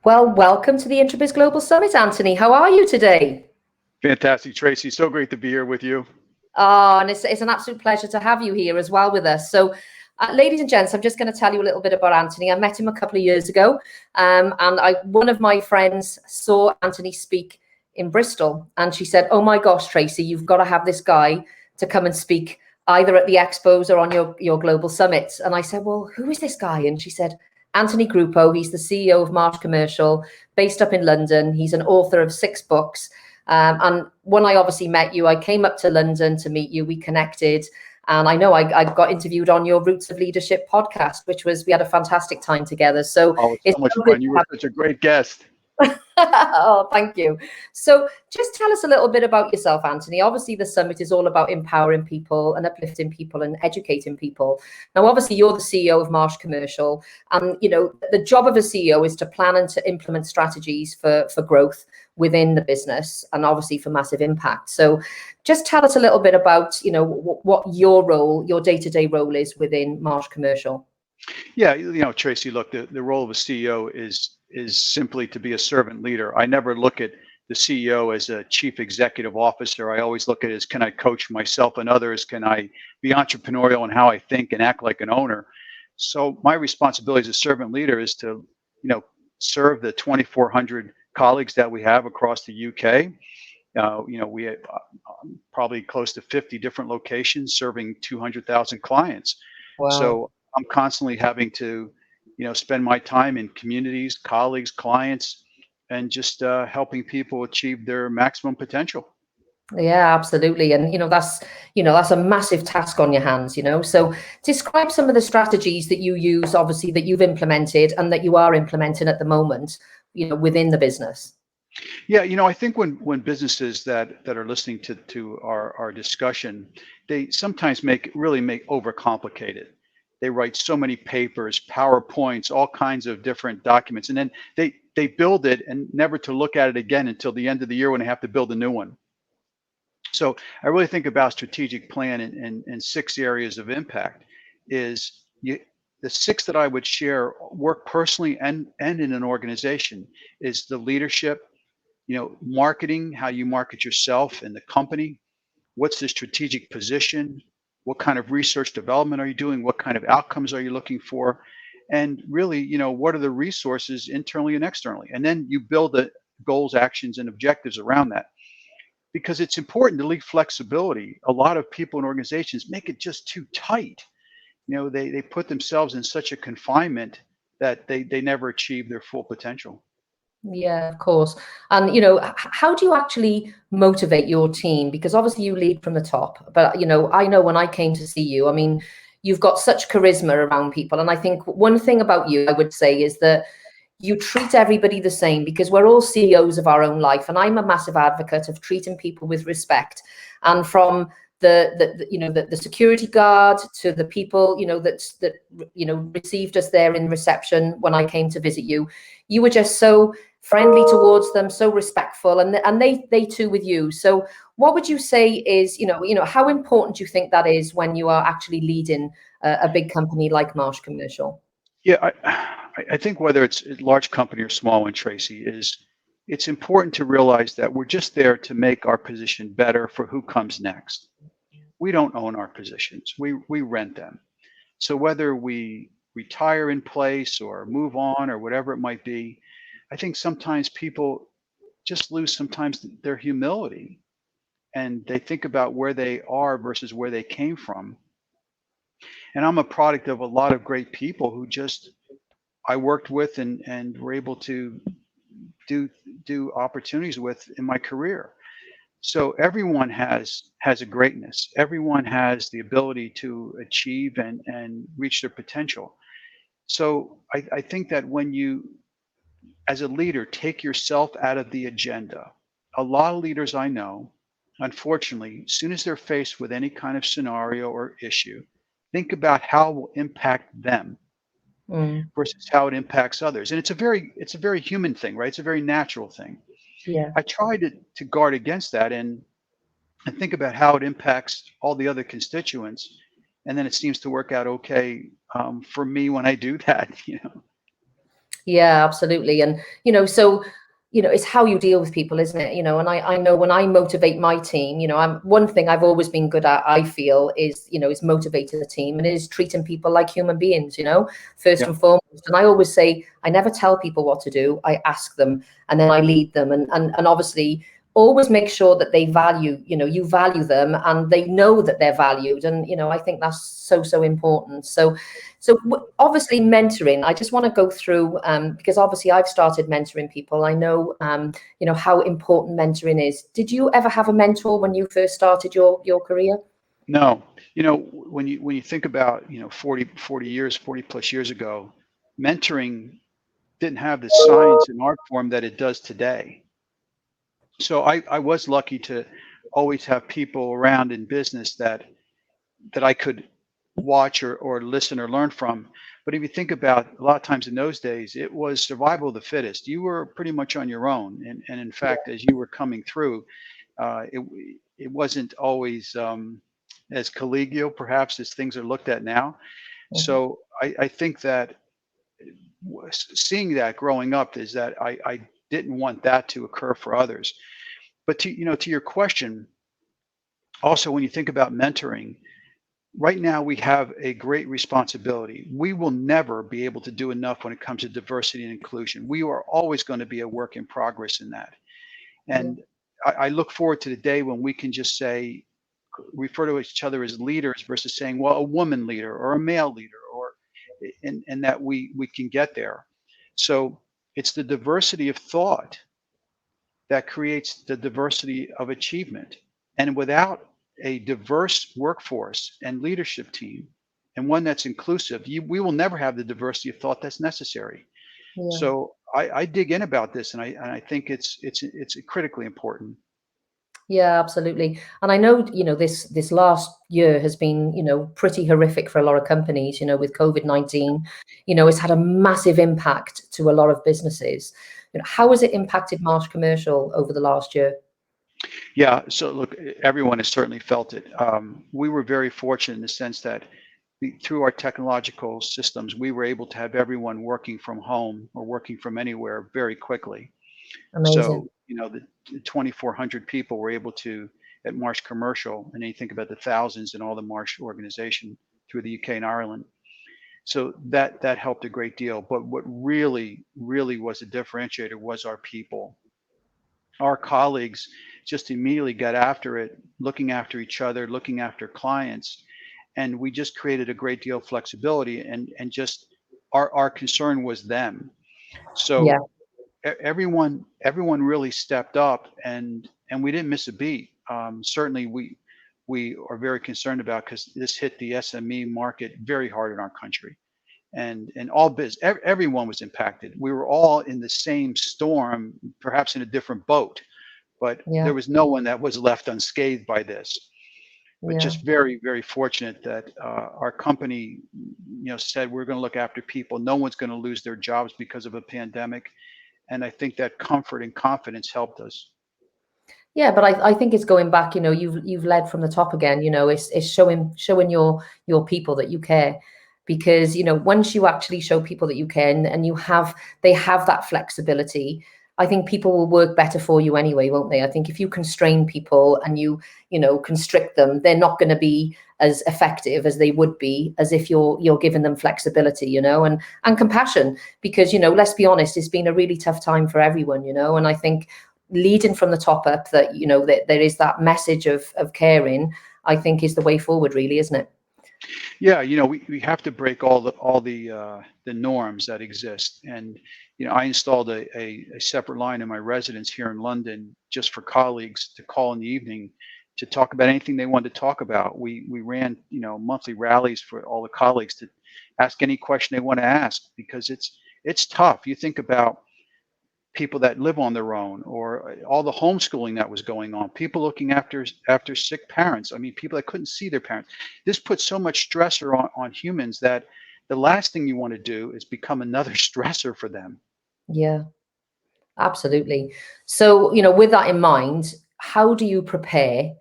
Well, welcome to the Introbiz Global Summit, Anthony. How are you today? Fantastic, Tracy. So great to be here with you. Oh, and it's an absolute pleasure to have you here as well with us. So, ladies and gents, I'm just going to tell you a little bit about Anthony. I met him a couple of years ago, and one of my friends saw Anthony speak in Bristol, and she said, "Oh my gosh, Tracy, you've got to have this guy to come and speak either at the expos or on your global summits." And I said, "Well, who is this guy?" And she said, "Anthony Gruppo. He's the CEO of Marsh Commercial, based up in London. He's an author of 6 books." And when I obviously met you, I came up to London to meet you. We connected. And I know I got interviewed on your Roots of Leadership podcast, we had a fantastic time together. So it's so much fun. You were such a great guest. Oh, thank you. So just tell us a little bit about yourself, Anthony. Obviously, the summit is all about empowering people and uplifting people and educating people. Now, obviously, you're the CEO of Marsh Commercial. And, the job of a CEO is to plan and to implement strategies for growth within the business and obviously for massive impact. So just tell us a little bit about, what your role, your day-to-day role is within Marsh Commercial. Yeah, Tracy, look, the role of a CEO is simply to be a servant leader. I never look at the CEO as a chief executive officer. I always look at it as, can I coach myself and others? Can I be entrepreneurial in how I think and act like an owner? So my responsibility as a servant leader is to, serve the 2,400 colleagues that we have across the UK. We have probably close to 50 different locations serving 200,000 clients. Wow. So I'm constantly having to, spend my time in communities, colleagues, clients, and just helping people achieve their maximum potential. Yeah, absolutely. And, that's a massive task on your hands, So describe some of the strategies that you use, obviously, that you've implemented and that you are implementing at the moment, within the business. Yeah, I think when businesses that are listening to our discussion, they sometimes really make overcomplicated. They write so many papers, PowerPoints, all kinds of different documents, and then they build it and never to look at it again until the end of the year when they have to build a new one. So I really think about strategic plan in 6 areas of impact. The 6 that I would share work personally and in an organization is the leadership, marketing, how you market yourself and the company. What's the strategic position? What kind of research development are you doing? What kind of outcomes are you looking for? And really, what are the resources internally and externally? And then you build the goals, actions, and objectives around that. Because it's important to leave flexibility. A lot of people and organizations make it just too tight. They put themselves in such a confinement that they never achieve their full potential. Yeah, of course. And, how do you actually motivate your team? Because obviously you lead from the top, but, I know when I came to see you, I mean, you've got such charisma around people. And I think one thing about you, I would say, is that you treat everybody the same because we're all CEOs of our own life. And I'm a massive advocate of treating people with respect. And from the security guard to the people, that received us there in reception when I came to visit you, you were just so friendly towards them, so respectful, and they too with you. So what would you say is, how important do you think that is when you are actually leading a big company like Marsh Commercial? Yeah, I think whether it's a large company or small one, Tracy, it's important to realize that we're just there to make our position better for who comes next. We don't own our positions. We rent them. So whether we retire in place or move on or whatever it might be, I think sometimes people just lose sometimes their humility and they think about where they are versus where they came from. And I'm a product of a lot of great people who just I worked with and were able to do opportunities with in my career. So everyone has a greatness. Everyone has the ability to achieve and reach their potential. So I think that when you, as a leader, take yourself out of the agenda, a lot of leaders I know, unfortunately, as soon as they're faced with any kind of scenario or issue, think about how it will impact them versus how it impacts others. And it's a very human thing, right? It's a very natural thing. Yeah. I try to guard against that and think about how it impacts all the other constituents. And then it seems to work out okay for me when I do that, Yeah, absolutely. And, so, it's how you deal with people, isn't it? And I know when I motivate my team, one thing I've always been good at, I feel, is motivating the team, and it is treating people like human beings, first Yeah. and foremost. And I always say, I never tell people what to do. I ask them, and then I lead them. And obviously, always make sure that they value, you value them, and they know that they're valued. And, I think that's so important. So obviously mentoring, I just want to go through, because obviously I've started mentoring people. I know, how important mentoring is. Did you ever have a mentor when you first started your career? No, when you think about, 40 years, 40 plus years ago, mentoring didn't have the science and art form that it does today. So I was lucky to always have people around in business that I could watch or listen or learn from. But if you think about, a lot of times in those days, it was survival of the fittest. You were pretty much on your own. And in fact, as you were coming through, it wasn't always as collegial, perhaps, as things are looked at now. Mhm. So I think that seeing that growing up is that I didn't want that to occur for others. But to your question, also when you think about mentoring, right now we have a great responsibility. We will never be able to do enough when it comes to diversity and inclusion. We are always going to be a work in progress in that. Yeah. And I look forward to the day when we can just say, refer to each other as leaders versus saying, well, a woman leader or a male leader, or and that we can get there. So it's the diversity of thought that creates the diversity of achievement. And without a diverse workforce and leadership team, and one that's inclusive, we will never have the diversity of thought that's necessary. Yeah. So I dig in about this, and I think it's critically important. Yeah, absolutely. And I know, this last year has been, pretty horrific for a lot of companies, with COVID-19. It's had a massive impact to a lot of businesses. How has it impacted Marsh Commercial over the last year? Yeah. So look, everyone has certainly felt it. We were very fortunate in the sense that through our technological systems, we were able to have everyone working from home or working from anywhere very quickly. Amazing. So, the 2,400 people were able to, at Marsh Commercial, and then you think about the thousands in all the Marsh organization through the UK and Ireland. So that helped a great deal. But what really was a differentiator was our people. Our colleagues just immediately got after it, looking after each other, looking after clients, and we just created a great deal of flexibility, and just our concern was them. Yeah. So everyone really stepped up, and we didn't miss a beat. Certainly we are very concerned about, because this hit the SME market very hard in our country, and everyone was impacted. We were all in the same storm, perhaps in a different boat, but Yeah. there was no one that was left unscathed by this. But Yeah. just very fortunate that our company, said we're going to look after people. No one's going to lose their jobs because of a pandemic, and I think that comfort and confidence helped us. Yeah, but I think it's going back, you've led from the top again, it's showing your people that you care. Because, once you actually show people that you care, and they have that flexibility, I think people will work better for you anyway, won't they? I think if you constrain people and you constrict them, they're not going to be as effective as they would be as if you're giving them flexibility, and compassion. Because, let's be honest, it's been a really tough time for everyone, and I think leading from the top up, that that there is that message of caring, I think is the way forward, really, isn't it? Yeah, we have to break all the norms that exist. And I installed a separate line in my residence here in London, just for colleagues to call in the evening to talk about anything they wanted to talk about. We ran monthly rallies for all the colleagues to ask any question they want to ask, because it's tough. You think about people that live on their own, or all the homeschooling that was going on, people looking after sick parents. I mean, people that couldn't see their parents. This puts so much stressor on humans that the last thing you want to do is become another stressor for them. Yeah, absolutely. So, with that in mind, how do you prepare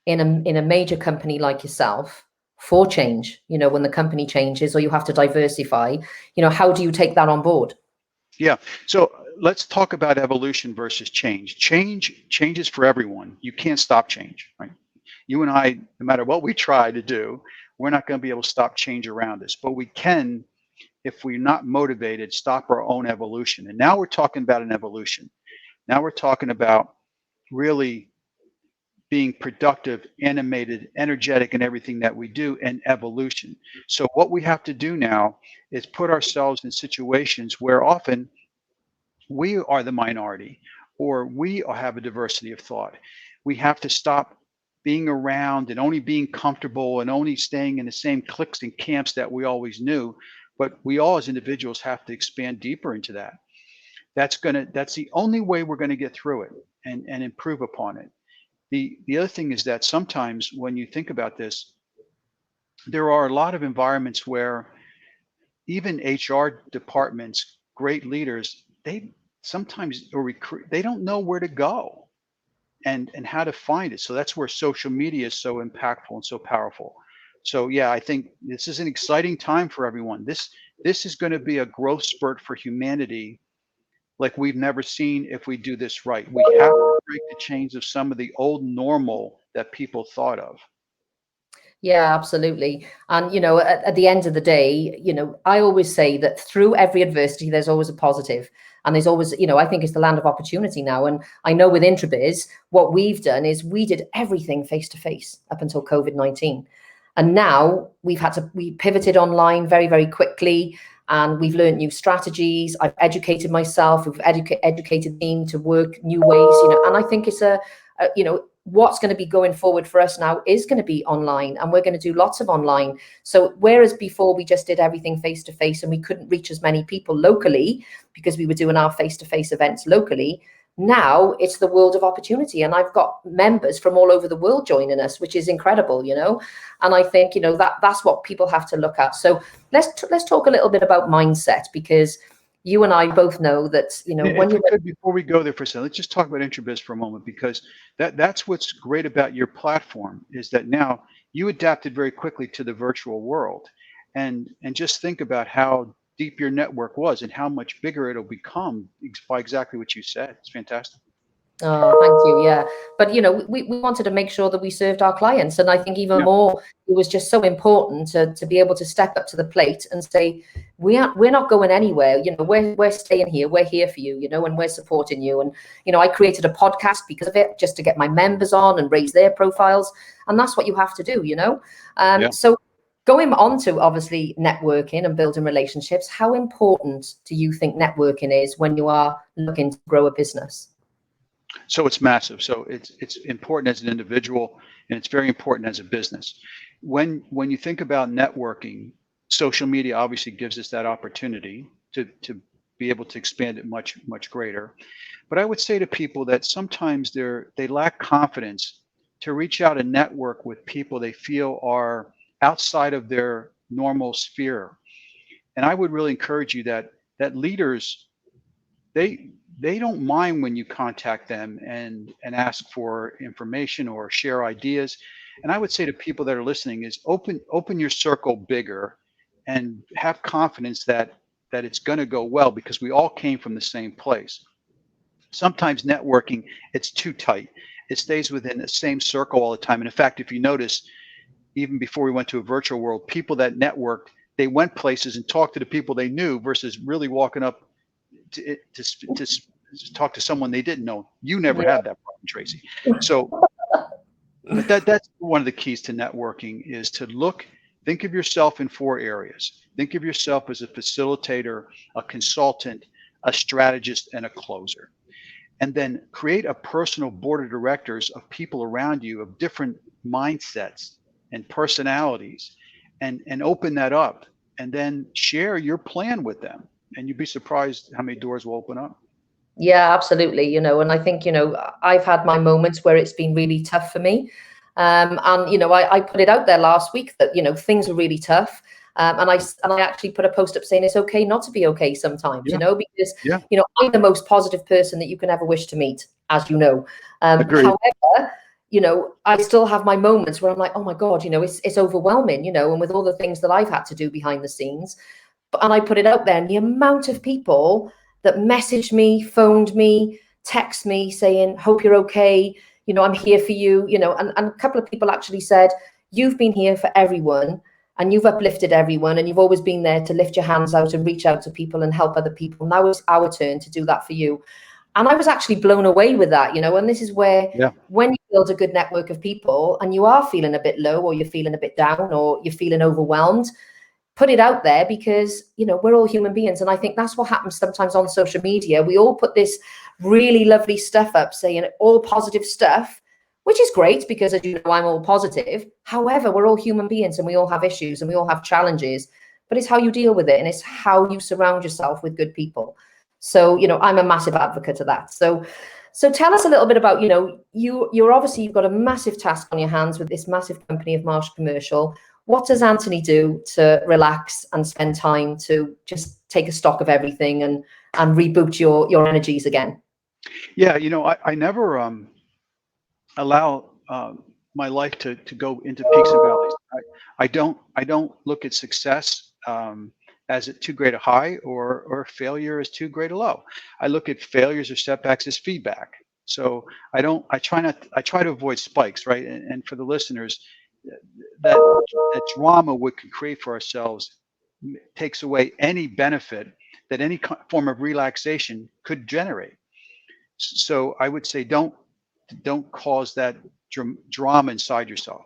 in a major company like yourself for change? When the company changes or you have to diversify, how do you take that on board? Yeah. So let's talk about evolution versus change. Change is for everyone. You can't stop change, right? You and I, no matter what we try to do, we're not going to be able to stop change around us. But we can, if we're not motivated, stop our own evolution. And now we're talking about an evolution. Now we're talking about really being productive, animated, energetic in everything that we do, and evolution. So what we have to do now is put ourselves in situations where often we are the minority or we have a diversity of thought. We have to stop being around and only being comfortable and only staying in the same cliques and camps that we always knew. But we all as individuals have to expand deeper into that. That's the only way we're going to get through it and improve upon it. The other thing is that sometimes when you think about this, there are a lot of environments where even HR departments, great leaders, they sometimes they don't know where to go and how to find it. So that's where social media is so impactful and so powerful. So yeah, I think this is an exciting time for everyone. This is going to be a growth spurt for humanity like we've never seen if we do this right. We have to break the chains of some of the old normal that people thought of. Yeah, absolutely. And, at the end of the day, I always say that through every adversity, there's always a positive. And there's always, I think it's the land of opportunity now. And I know with Introbiz, what we've done is we did everything face to face up until COVID-19. And now we pivoted online very, very quickly. And we've learned new strategies. I've educated myself. We've educated the team to work new ways, and I think it's what's going to be going forward for us now is going to be online, and we're going to do lots of online. So whereas before we just did everything face to face and we couldn't reach as many people locally because we were doing our face to face events locally, now it's the world of opportunity. And I've got members from all over the world joining us, which is incredible, and I think, that's what people have to look at. So let's talk a little bit about mindset, because you and I both know that, when you could, before we go there for a second, let's just talk about Introbiz for a moment, because that's what's great about your platform is that now you adapted very quickly to the virtual world, and just think about how deep your network was and how much bigger it'll become by exactly what you said. It's fantastic. Oh, thank you. Yeah. But, we wanted to make sure that we served our clients. And I think even more, it was just so important to be able to step up to the plate and say, we're not going anywhere. We're staying here. We're here for you, and we're supporting you. And, I created a podcast because of it, just to get my members on and raise their profiles. And that's what you have to do, So going on to obviously networking and building relationships, how important do you think networking is when you are looking to grow a business? So it's massive. So it's important as an individual, and it's very important as a business. When you think about networking, social media obviously gives us that opportunity to be able to expand it much, much greater. But I would say to people that sometimes they lack confidence to reach out and network with people they feel are outside of their normal sphere. And I would really encourage you that leaders, they don't mind when you contact them and ask for information or share ideas. And I would say to people that are listening is open your circle bigger and have confidence that it's going to go well, because we all came from the same place. Sometimes networking, it's too tight. It stays within the same circle all the time. And in fact, if you notice, even before we went to a virtual world, people that networked, they went places and talked to the people they knew versus really walking up to talk to someone they didn't know. You never had that problem, Tracy. So, but that's one of the keys to networking is to think of yourself in 4 areas. Think of yourself as a facilitator, a consultant, a strategist, and a closer. And then create a personal board of directors of people around you of different mindsets and personalities, and open that up, and then share your plan with them. And you'd be surprised how many doors will open up. Yeah, absolutely. And I think, I've had my moments where it's been really tough for me. And, I put it out there last week that, things are really tough. And I actually put a post up saying it's okay not to be okay sometimes, because, I'm the most positive person that you can ever wish to meet, as you know. However, I still have my moments where I'm like, oh my God, it's overwhelming, and with all the things that I've had to do behind the scenes. And I put it out there, and the amount of people that messaged me, phoned me, text me saying, hope you're okay. You know, I'm here for you, you know, and a couple of people actually said, you've been here for everyone and you've uplifted everyone and you've always been there to lift your hands out and reach out to people and help other people. Now it's our turn to do that for you. And I was actually blown away with that, you know, and this is where when you build a good network of people and you are feeling a bit low or you're feeling a bit down or you're feeling overwhelmed, put it out there because, you know, we're all human beings. And I think that's what happens sometimes on social media. We all put this really lovely stuff up saying all positive stuff, which is great because, as you know, I'm all positive. However, we're all human beings and we all have issues and we all have challenges, but it's how you deal with it. And it's how you surround yourself with good people. So, you know, I'm a massive advocate of that. So tell us a little bit about, you know, you're obviously, you've got a massive task on your hands with this massive company of Marsh Commercial. What does Anthony do to relax and spend time to just take a stock of everything and reboot your energies again? Yeah, you know, I never allow my life to go into peaks and valleys. I don't look at success as too great a high or failure as too great a low. I look at failures or setbacks as feedback. So I try to avoid spikes, right? And for the listeners, that drama we can create for ourselves takes away any benefit that any form of relaxation could generate. So I would say don't cause that drama inside yourself.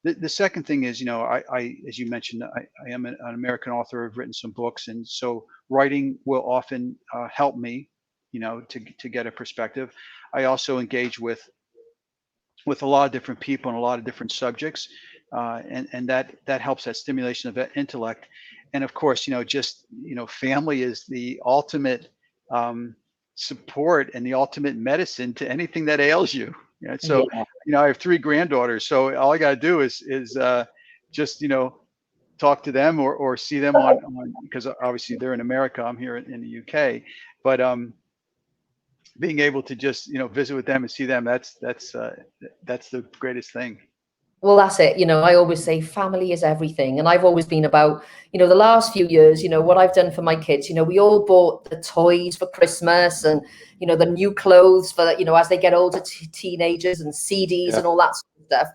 The second thing is, you know, I as you mentioned, I am an American author. I've written some books, and so writing will often help me, you know, to get a perspective. I also engage with a lot of different people and a lot of different subjects, and that helps that stimulation of that intellect. And of course, you know, just, you know, family is the ultimate support and the ultimate medicine to anything that ails you. Yeah, so you know, I have 3 granddaughters, so all I got to do is just, you know, talk to them or see them on because obviously they're in America, I'm here in the UK, but being able to just, you know, visit with them and see them, that's the greatest thing. Well, that's it. You know, I always say family is everything. And I've always been about, you know, the last few years, you know, what I've done for my kids. You know, we all bought the toys for Christmas and, you know, the new clothes for, you know, as they get older, teenagers and CDs and all that sort of stuff.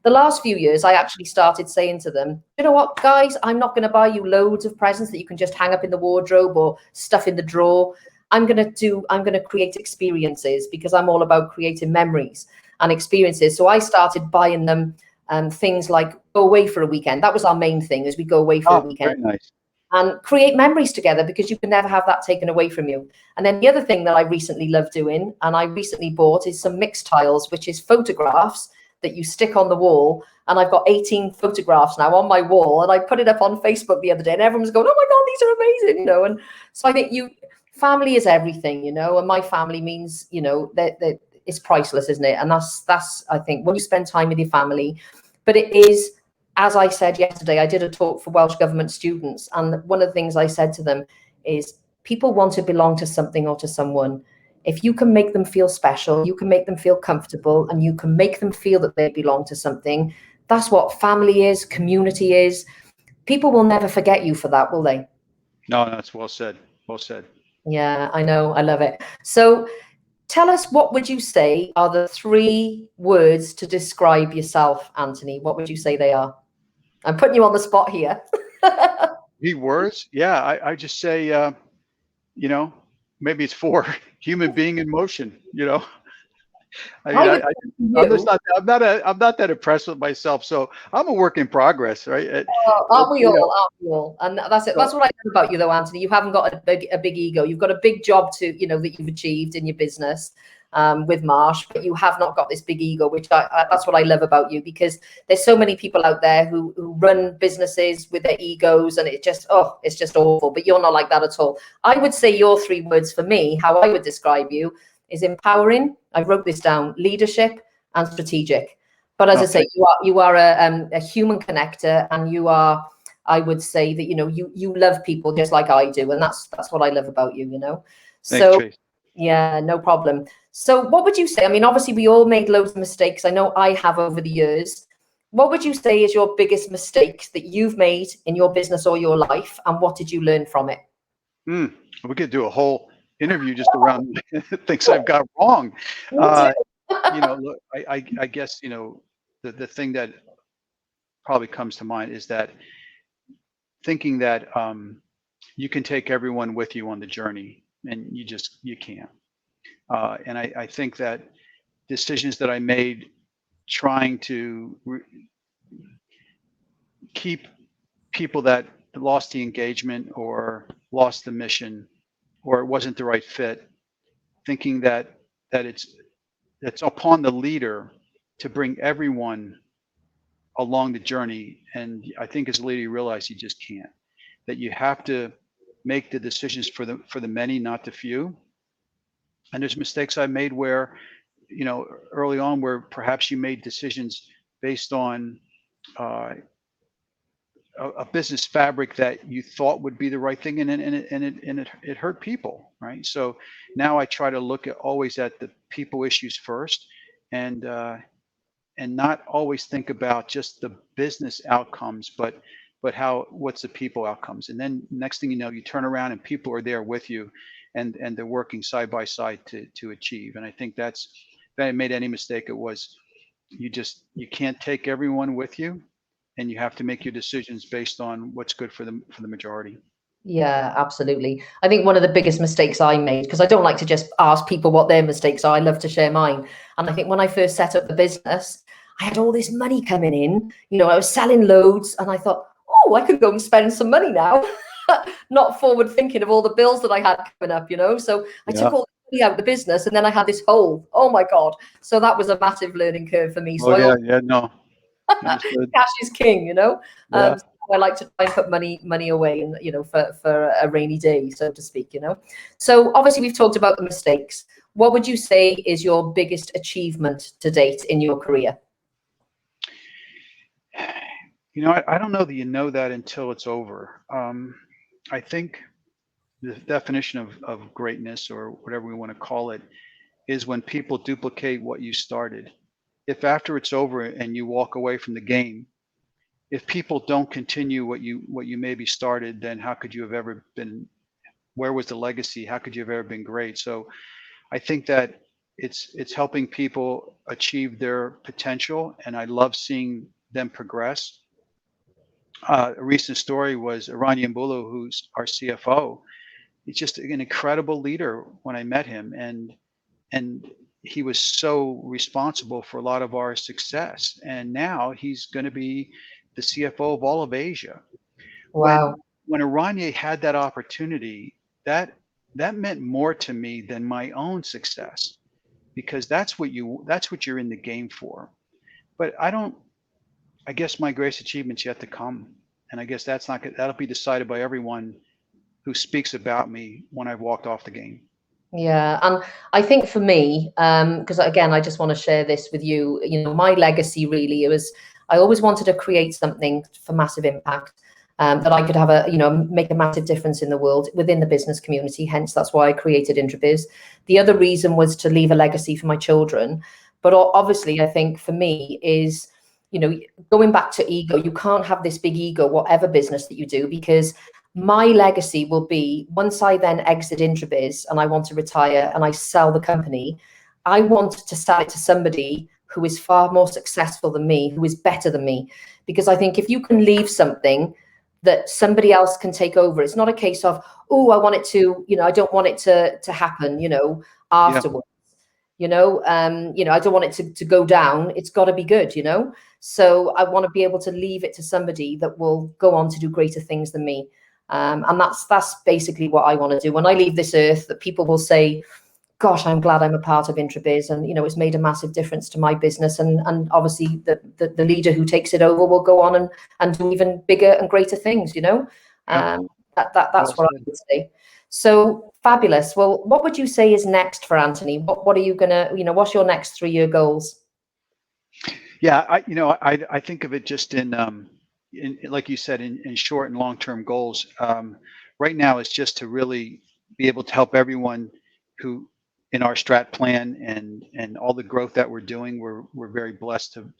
The last few years, I actually started saying to them, you know what, guys, I'm not going to buy you loads of presents that you can just hang up in the wardrobe or stuff in the drawer. I'm going to create experiences because I'm all about creating memories and experiences. So I started buying them things like go away for a weekend. That was our main thing, is we go away for a weekend. Very nice. And create memories together because you can never have that taken away from you. And then the other thing that I recently love doing, and I recently bought, is some mixed tiles, which is photographs that you stick on the wall. And I've got 18 photographs now on my wall. And I put it up on Facebook the other day and everyone's going, oh my God, these are amazing, you know. And so I think family is everything, you know, and my family means, you know, that it's priceless, isn't it? And that's I think when you spend time with your family. But it is, as I said yesterday, I did a talk for Welsh Government students, and one of the things I said to them is people want to belong to something or to someone. If you can make them feel special, you can make them feel comfortable, and you can make them feel that they belong to something, that's what family is, community is. People will never forget you for that, will they? No, that's well said. Well said. Yeah, I know. I love it. So tell us, what would you say are the 3 words to describe yourself, Anthony? What would you say they are? I'm putting you on the spot here. 3 words? Yeah, I just say, you know, maybe it's 4. Human being in motion. You know, I mean, I'm not that impressed with myself, so I'm a work in progress, right? Aren't we all? Aren't we all? And that's it. That's what I love about you, though, Anthony. You haven't got a big ego. You've got a big job to, you know, that you've achieved in your business with Marsh, but you have not got this big ego, which that's what I love about you, because there's so many people out there who run businesses with their egos, and it's just awful. But you're not like that at all. I would say your 3 words for me, how I would describe you, is empowering. I wrote this down: leadership and strategic. But as I say, you are a human connector, and you are, I would say that, you know, you love people just like I do, and that's what I love about you, you know. So Thanks, yeah, no problem. So what would you say? I mean, obviously we all made loads of mistakes. I know I have over the years. What would you say is your biggest mistake that you've made in your business or your life, and what did you learn from it? We could do a whole interview just around things I've got wrong. Me too. Look, I guess, the thing that probably comes to mind is that thinking that you can take everyone with you on the journey, and you can't. And I think that decisions that I made trying to keep people that lost the engagement or lost the mission or it wasn't the right fit, thinking that it's upon the leader to bring everyone along the journey. And I think as a leader, you realize you just can't. That you have to make the decisions for the many, not the few. And there's mistakes I made where, early on, where perhaps you made decisions based on uh, a business fabric that you thought would be the right thing, and it hurt people, right? So now I try to look at always at the people issues first, and not always think about just the business outcomes, but what's the people outcomes. And then next thing you know, you turn around and people are there with you, and they're working side by side to achieve. And I think if I made any mistake, it was you can't take everyone with you, and you have to make your decisions based on what's good for the majority. Yeah, absolutely. I think one of the biggest mistakes I made, because I don't like to just ask people what their mistakes are, I love to share mine. And I think when I first set up the business, I had all this money coming in, I was selling loads, and I thought, oh, I could go and spend some money now. Not forward thinking of all the bills that I had coming up, So I Yeah. took all the money out of the business, and then I had this hole. Oh my God. So that was a massive learning curve for me. So Oh yeah, yeah, no, understood. cash is king. Yeah. So I like to try and put money away, and for a rainy day, so to speak. So obviously we've talked about the mistakes. What would you say is your biggest achievement to date in your career? I don't know that you know that until it's over. I think the definition of greatness, or whatever we want to call it, is when people duplicate what you started. If after it's over and you walk away from the game, if people don't continue what you maybe started, then how could you have ever been? Where was the legacy? How could you have ever been great? So I think that it's helping people achieve their potential, and I love seeing them progress. A recent story was Iranian Bulu, who's our CFO. He's just an incredible leader when I met him, and he was so responsible for a lot of our success. And now he's going to be the CFO of all of Asia. Wow. When Iranian had that opportunity, that meant more to me than my own success, because that's what you're in the game for. But I guess my greatest achievement's yet to come, and I guess that'll be decided by everyone who speaks about me when I've walked off the game. Yeah, and I think for me, because again, I just want to share this with you. My legacy really, I always wanted to create something for massive impact, that I could have make a massive difference in the world within the business community. Hence, that's why I created Introbiz. The other reason was to leave a legacy for my children. But obviously, I think for me is, going back to ego. You can't have this big ego, whatever business that you do, because my legacy will be, once I then exit Introbiz and I want to retire and I sell the company, I want to sell it to somebody who is far more successful than me, who is better than me. Because I think if you can leave something that somebody else can take over, it's not a case of, oh, I want it to, I don't want it to happen, afterwards. I don't want it to go down. It's got to be good, So I want to be able to leave it to somebody that will go on to do greater things than me. And that's basically what I want to do. When I leave this earth, that people will say, gosh, I'm glad I'm a part of Introbiz, and it's made a massive difference to my business. And obviously the leader who takes it over will go on and do even bigger and greater things, That's what I would say. So fabulous. Well, what would you say is next for Anthony? What are you gonna, what's your next 3-year goals? Yeah, I think of it just in like you said, in short and long-term goals. Right now, it's just to really be able to help everyone who in our strat plan and all the growth that we're doing. We're very blessed to,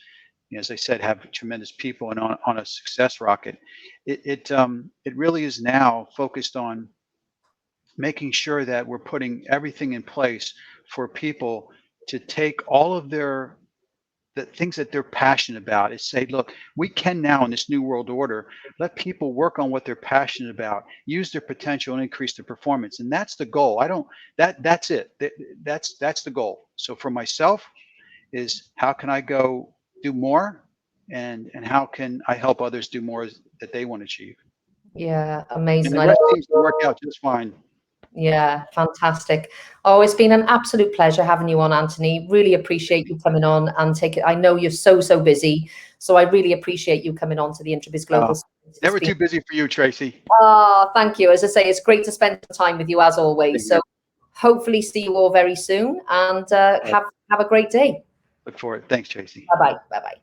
as I said, have tremendous people and on a success rocket. It really is now focused on making sure that we're putting everything in place for people to take all of the things that they're passionate about and say, look, we can now in this new world order, let people work on what they're passionate about, use their potential and increase their performance. And that's the goal. That's it. That's the goal. So for myself is how can I go do more and how can I help others do more that they want to achieve? Yeah, And amazing. the I rest know. seems to work out just fine. Yeah, fantastic. Oh, it's been an absolute pleasure having you on, Anthony. Really appreciate you coming on and take it. I know you're so busy, so I really appreciate you coming on to the Introbiz Global. Never too busy for you, Tracy. Thank you. As I say, it's great to spend time with you as always. So hopefully see you all very soon, and have a great day. Look forward. Thanks, Tracy. Bye-bye. Bye-bye.